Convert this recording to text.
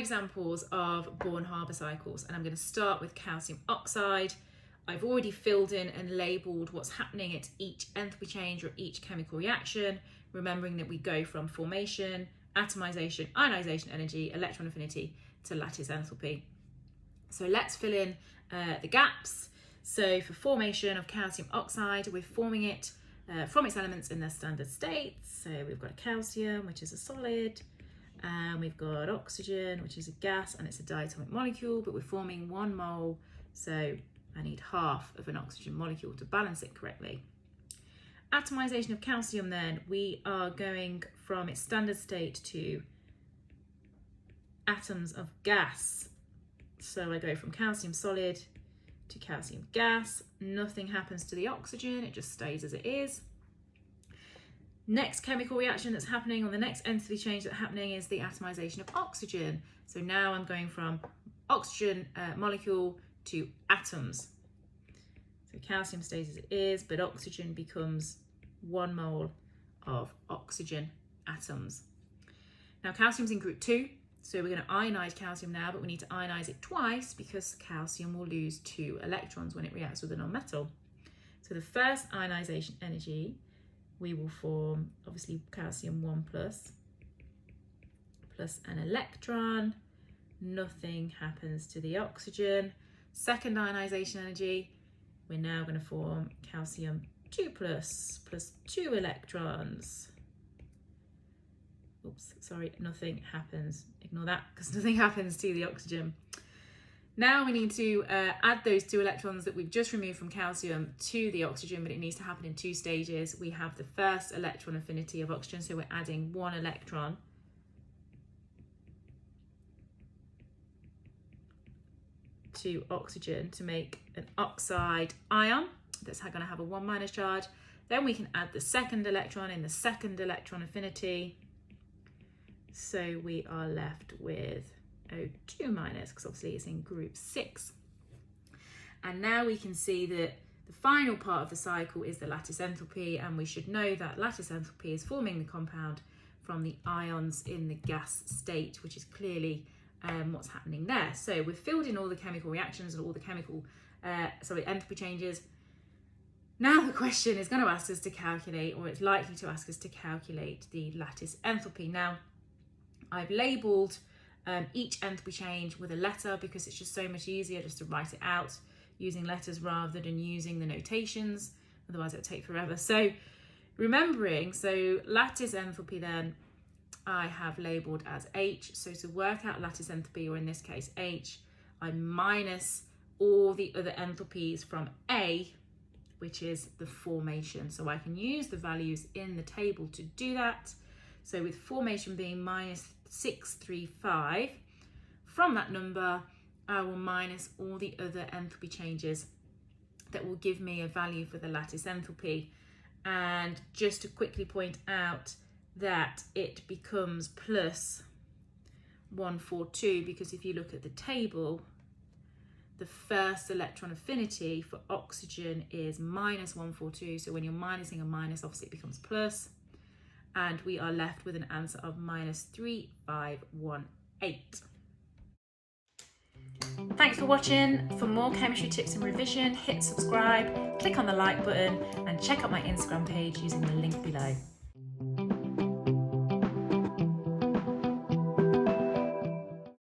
examples of Born-HABER cycles, and I'm going to start with calcium oxide. I've already filled in and labelled what's happening at each enthalpy change or each chemical reaction, remembering that we go from formation, atomization, ionization energy, electron affinity to lattice enthalpy. So let's fill in the gaps. So for formation of calcium oxide, we're forming it from its elements in their standard states. So we've got calcium, which is a solid, and we've got oxygen, which is a gas, and it's a diatomic molecule, but we're forming 1 mole, so I need half of an oxygen molecule to balance it correctly. Atomization of calcium, then, we are going from its standard state to atoms of gas. So I go from calcium solid to calcium gas. Nothing happens to the oxygen, it just stays as it is. Next chemical reaction that's happening, or the next enthalpy change that's happening, is the atomization of oxygen. So now I'm going from oxygen molecule to atoms. So calcium stays as it is, but oxygen becomes 1 mole of oxygen atoms. Now calcium's in group 2, so we're going to ionize calcium now, but we need to ionize it twice because calcium will lose 2 electrons when it reacts with a non-metal. So the first ionization energy, we will form obviously calcium 1 plus an electron. Nothing happens to the oxygen. Second ionization energy, we're now going to form calcium 2 plus 2 electrons. Oops, sorry, nothing happens. Ignore that, because nothing happens to the oxygen. Now we need to add those 2 electrons that we've just removed from calcium to the oxygen, but it needs to happen in 2 stages. We have the first electron affinity of oxygen, so we're adding 1 electron to oxygen to make an oxide ion that's going to have a 1- charge. Then we can add the second electron in the second electron affinity. So we are left with O2 minus, because obviously it's in group 6. And now we can see that the final part of the cycle is the lattice enthalpy, and we should know that lattice enthalpy is forming the compound from the ions in the gas state, which is clearly what's happening there. So we've filled in all the chemical reactions and all the chemical enthalpy changes. Now the question is going to ask us to calculate, or it's likely to ask us to calculate, the lattice enthalpy. Now I've labelled each enthalpy change with a letter because it's just so much easier just to write it out using letters rather than using the notations, otherwise it would take forever. So remembering, so lattice enthalpy then I have labelled as H. So to work out lattice enthalpy, or in this case H, I minus all the other enthalpies from A, which is the formation. So I can use the values in the table to do that. So with formation being minus 635, from that number I will minus all the other enthalpy changes that will give me a value for the lattice enthalpy. And just to quickly point out that it becomes plus 142, because if you look at the table, the first electron affinity for oxygen is minus 142. So when you're minusing a minus, obviously it becomes plus. And we are left with an answer of minus 3518. Thanks for watching. For more chemistry tips and revision, hit subscribe, click on the like button, and check out my Instagram page using the link below.